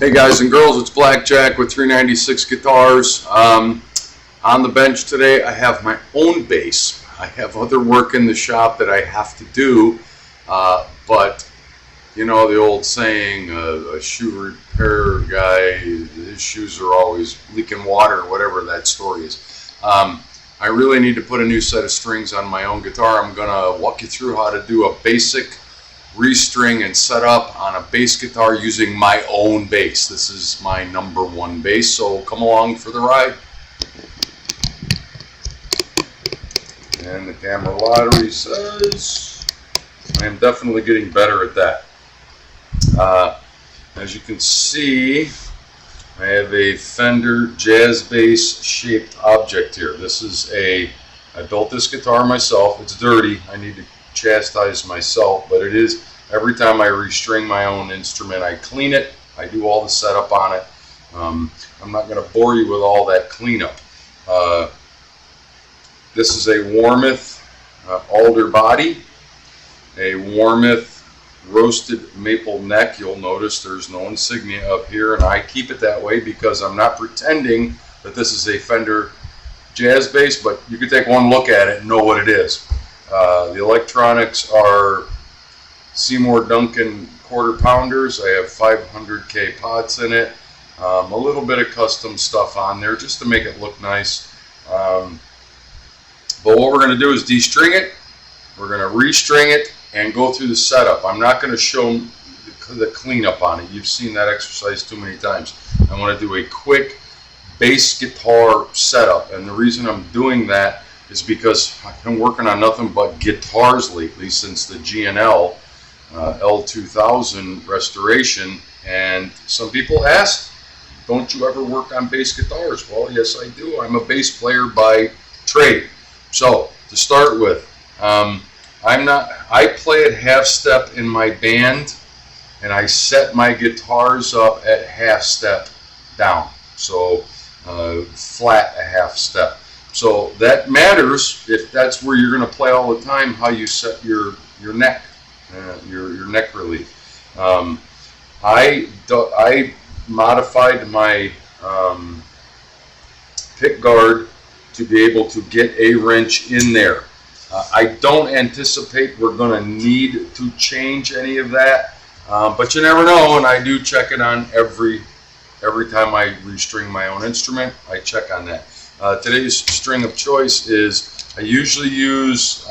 Hey guys and girls, it's Blackjack with 396 Guitars. On the bench today I have my own bass. I have other work in the shop that I have to do, but you know the old saying, a shoe repair guy, his shoes are always leaking water, whatever that story is. I really need to put a new set of strings on my own guitar. I'm going to walk you through how to do a basic restring and set up on a bass guitar using my own bass. This is my #1 bass, so come along for the ride. And the camera lottery says I am definitely getting better at that. As you can see, I have a Fender jazz bass shaped object here. I built this guitar myself. It's dirty. I need to chastise myself, but it is, every time I restring my own instrument, I clean it. I do all the setup on it. I'm not going to bore you with all that cleanup. This is a Warmouth alder body, a Warmouth roasted maple neck. You'll notice there's no insignia up here, and I keep it that way because I'm not pretending that this is a Fender jazz bass, but you can take one look at it and know what it is. The electronics are Seymour Duncan quarter pounders. I have 500K pots in it. A little bit of custom stuff on there just to make it look nice. But what we're going to do is de-string it. We're going to restring it and go through the setup. I'm not going to show the cleanup on it. You've seen that exercise too many times. I want to do a quick bass guitar setup, and the reason I'm doing that is because I've been working on nothing but guitars lately since the G&L L2000 restoration, and some people ask, don't you ever work on bass guitars? Well, yes I do. I'm a bass player by trade. So to start with, I play at half step in my band, and I set my guitars up at half step down, so flat a half step. So that matters if that's where you're going to play all the time, how you set your neck, your neck relief. I modified my pick guard to be able to get a wrench in there. I don't anticipate we're going to need to change any of that, but you never know, and I do check it on every time I restring my own instrument. I check on that. Today's string of choice is, I usually use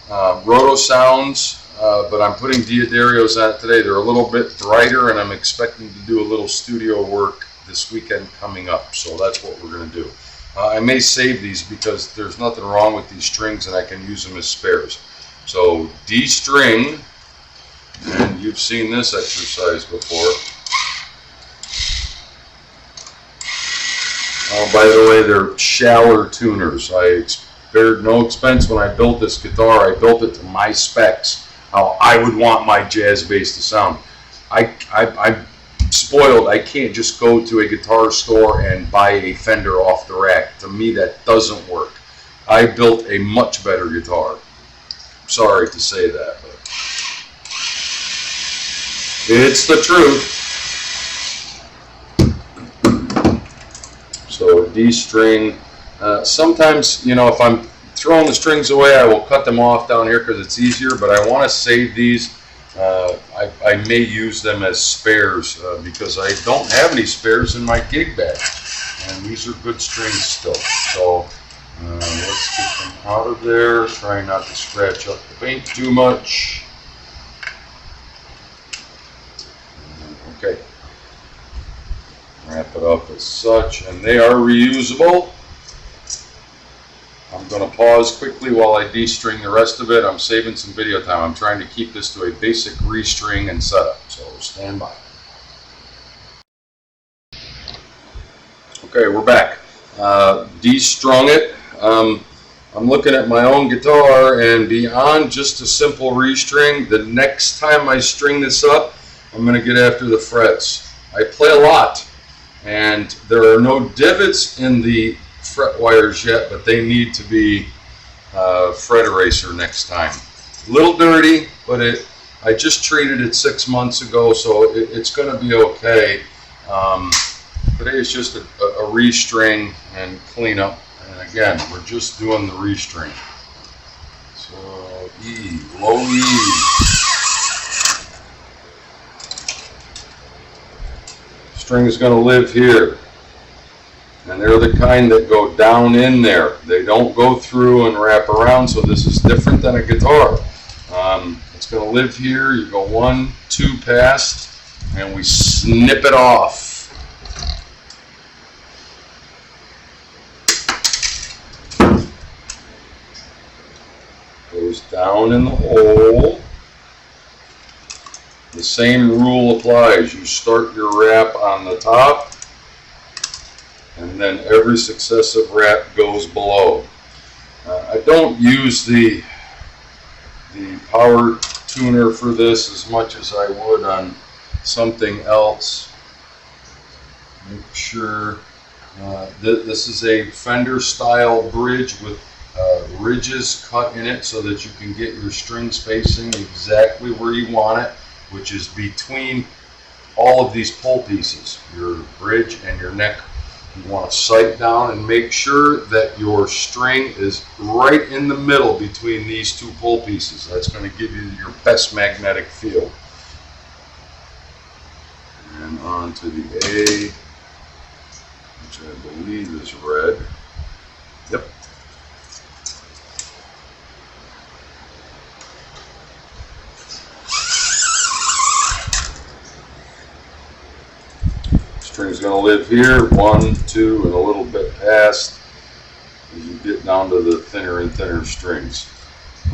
Roto Sounds, but I'm putting Diodarios on it today. They're a little bit brighter, and I'm expecting to do a little studio work this weekend coming up, so that's what we're going to do. I may save these because there's nothing wrong with these strings and I can use them as spares. So de-string, and you've seen this exercise before. Oh, by the way, they're Schaller tuners. I spared no expense when I built this guitar. I built it to my specs, how I would want my jazz bass to sound. I'm spoiled. I can't just go to a guitar store and buy a Fender off the rack. To me, that doesn't work. I built a much better guitar. Sorry to say that, but it's the truth. So de-string. Sometimes, you know, if I'm throwing the strings away, I will cut them off down here because it's easier, but I want to save these. I may use them as spares because I don't have any spares in my gig bag, and these are good strings still. So let's get them out of there. Try not to scratch up the paint too much. Okay. Wrap it up as such, and they are reusable. I'm going to pause quickly while I de-string the rest of it. I'm saving some video time. I'm trying to keep this to a basic restring and setup, so stand by. Okay, we're back. De-strung it. I'm looking at my own guitar, and beyond just a simple restring, the next time I string this up, I'm going to get after the frets. I play a lot, and there are no divots in the fret wires yet, but they need to be fret eraser next time. A little dirty, but I just treated it 6 months ago, so it's going to be okay. Today is just a restring and cleanup. And again, we're just doing the restring. So E, low E. String is going to live here. And they're the kind that go down in there. They don't go through and wrap around, so this is different than a guitar. It's going to live here. You go 1, 2 past, and we snip it off. Goes down in the hole. The same rule applies. You start your wrap on the top, and then every successive wrap goes below. I don't use the power tuner for this as much as I would on something else. Make sure this is a Fender style bridge with ridges cut in it so that you can get your string spacing exactly where you want it, which is between all of these pull pieces, your bridge and your neck. You want to sight down and make sure that your string is right in the middle between these two pull pieces. That's going to give you your best magnetic field. And on to the A, which I believe is red. Yep. String's going to live here, 1, 2, and a little bit past as you get down to the thinner and thinner strings.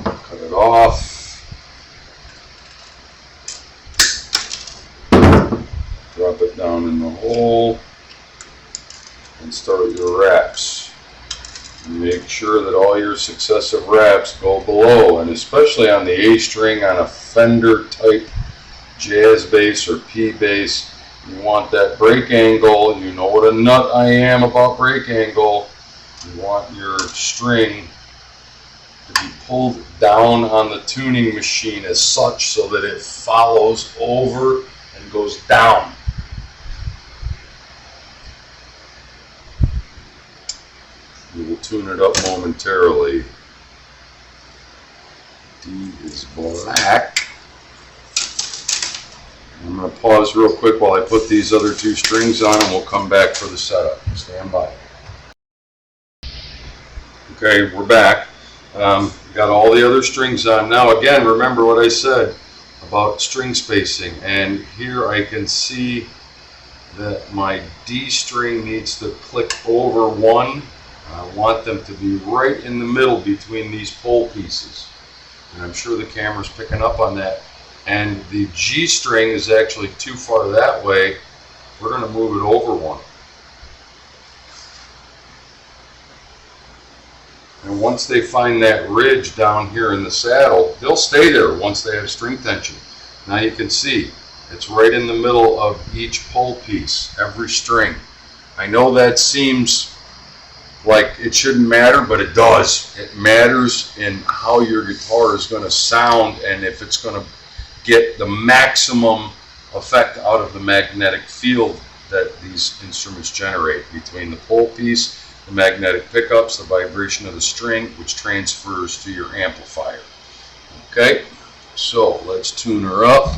Cut it off. Drop it down in the hole and start your wraps. Make sure that all your successive wraps go below, and especially on the A string on a Fender type jazz bass or P bass. You want that break angle. You know what a nut I am about break angle. You want your string to be pulled down on the tuning machine as such so that it follows over and goes down. We will tune it up momentarily. D is black. I'm going to pause real quick while I put these other 2 strings on, and we'll come back for the setup. Stand by. Okay, we're back. Got all the other strings on. Now again, remember what I said about string spacing, and here I can see that my D string needs to click over 1. I want them to be right in the middle between these pull pieces, and I'm sure the camera's picking up on that. And the G string is actually too far that way. We're going to move it over 1. And once they find that ridge down here in the saddle, they'll stay there once they have string tension. Now you can see it's right in the middle of each pull piece, every string. I know that seems like it shouldn't matter, but it does. It matters in how your guitar is going to sound and if it's going to get the maximum effect out of the magnetic field that these instruments generate between the pull piece, the magnetic pickups, the vibration of the string, which transfers to your amplifier. Okay, so let's tune her up,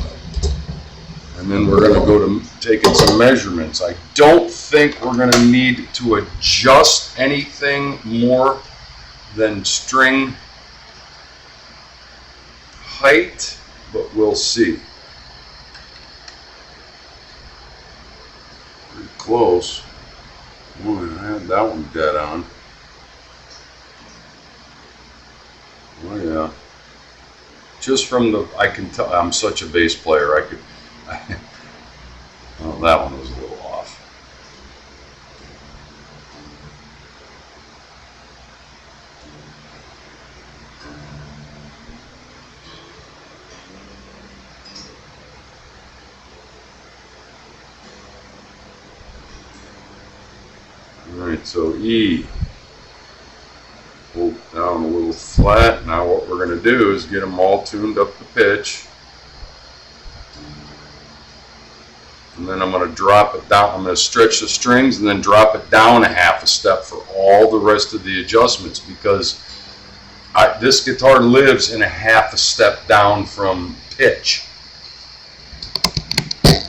and then we're going to go to taking some measurements. I don't think we're going to need to adjust anything more than string height, but we'll see. Pretty close. Boy, I had that one dead on. Oh yeah. Just from the, I can tell, I'm such a bass player, well, that one was a little off. Alright, so E, pull down a little flat. Now what we're going to do is get them all tuned up to pitch. and then I'm going to drop it down. I'm going to stretch the strings and then drop it down a half a step for all the rest of the adjustments, because this guitar lives in a half a step down from pitch.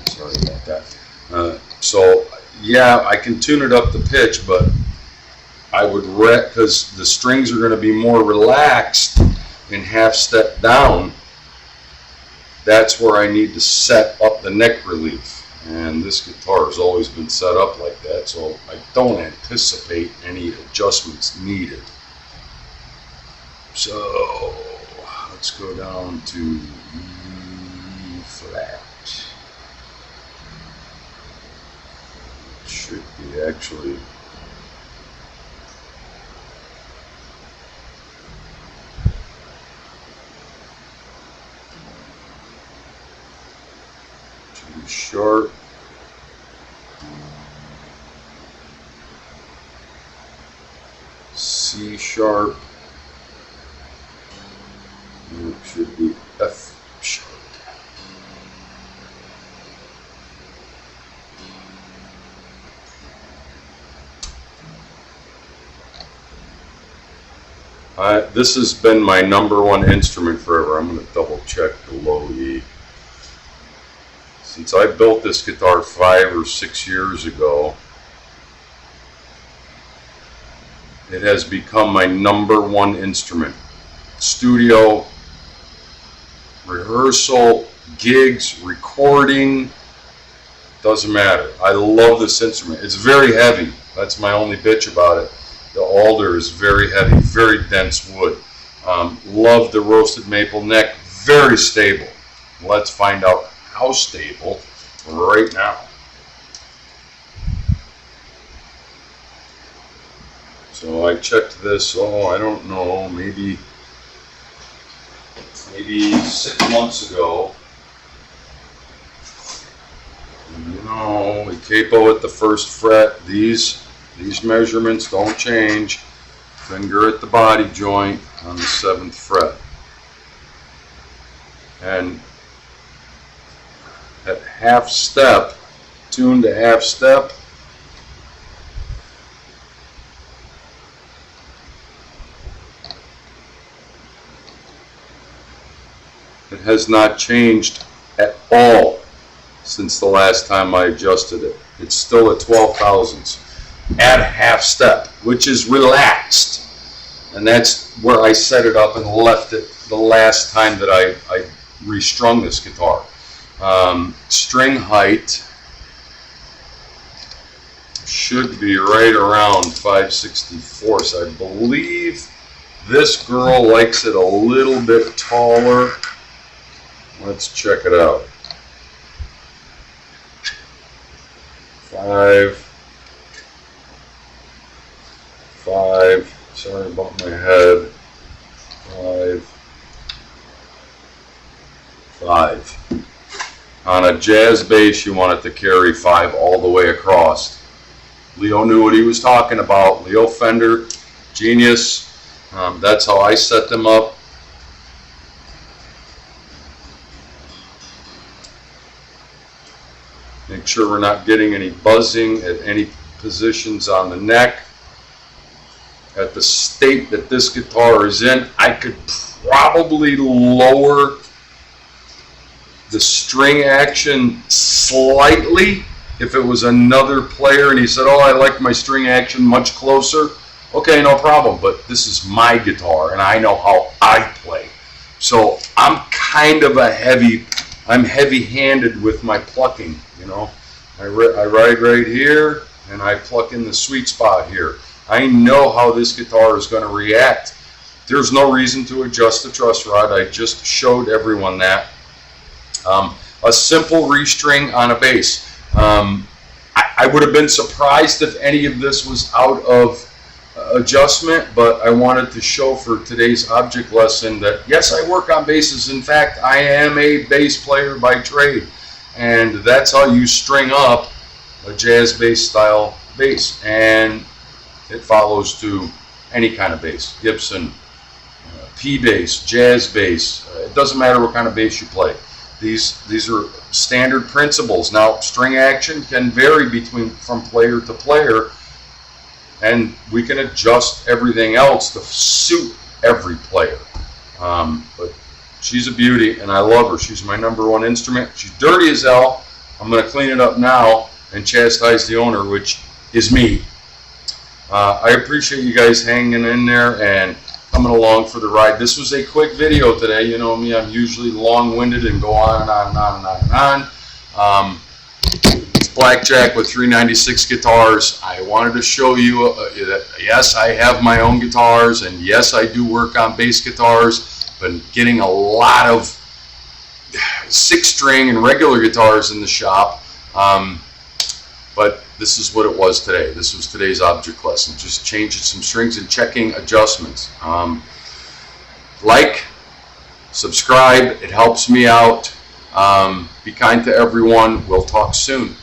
Sorry about that. So yeah, I can tune it up to pitch, but I would because the strings are going to be more relaxed in half step down. That's where I need to set up the neck relief. And this guitar has always been set up like that, so I don't anticipate any adjustments needed. So let's go down to E flat. It should be actually G sharp. C sharp. It should be F sharp. This has been my #1 instrument forever. I'm going to double check the low E. Since I built this guitar 5 or 6 years ago, it has become my #1 instrument. Studio, rehearsal, gigs, recording, doesn't matter. I love this instrument. It's very heavy. That's my only bitch about it. The alder is very heavy, very dense wood. Love the roasted maple neck, very stable. Let's find out how stable right now. So I checked this, I don't know, maybe 6 months ago. And, you know, we capo at the 1st fret. These measurements don't change. Finger at the body joint on the 7th fret. And at half step, tuned to half step, it has not changed at all since the last time I adjusted it. It's still at 12 thousandths at half step, which is relaxed. And that's where I set it up and left it the last time that I restrung this guitar. String height should be right around 5/64. I believe this girl likes it a little bit taller. Let's check it out. 5. Sorry about my head. 5. On a jazz bass, you want it to carry 5 all the way across. Leo knew what he was talking about. Leo Fender, genius. That's how I set them up. Make sure we're not getting any buzzing at any positions on the neck. At the state that this guitar is in, I could probably lower the string action slightly if it was another player and he said, oh, I like my string action much closer. Okay, no problem, but this is my guitar and I know how I play. So I'm kind of I'm heavy-handed with my plucking, you know. I ride right here and I pluck in the sweet spot here. I know how this guitar is going to react. There's no reason to adjust the truss rod. I just showed everyone that. A simple restring on a bass. I would have been surprised if any of this was out of adjustment, but I wanted to show for today's object lesson that yes, I work on basses. In fact, I am a bass player by trade, and that's how you string up a jazz bass style bass, and it follows to any kind of bass. Gibson, P bass, jazz bass. It doesn't matter what kind of bass you play. These are standard principles. Now, string action can vary from player to player, and we can adjust everything else to suit every player. But she's a beauty, and I love her. She's my #1 instrument. She's dirty as hell. I'm going to clean it up now and chastise the owner, which is me. I appreciate you guys hanging in there and coming along for the ride. This was a quick video today. You know me, I'm usually long-winded and go on and on and on and on and on. It's Blackjack with 396 guitars. I wanted to show you that yes, I have my own guitars, and yes, I do work on bass guitars. Been getting a lot of 6-string and regular guitars in the shop, but this is what it was today. This was today's object lesson, just changing some strings and checking adjustments. Like, subscribe, it helps me out. Be kind to everyone. We'll talk soon.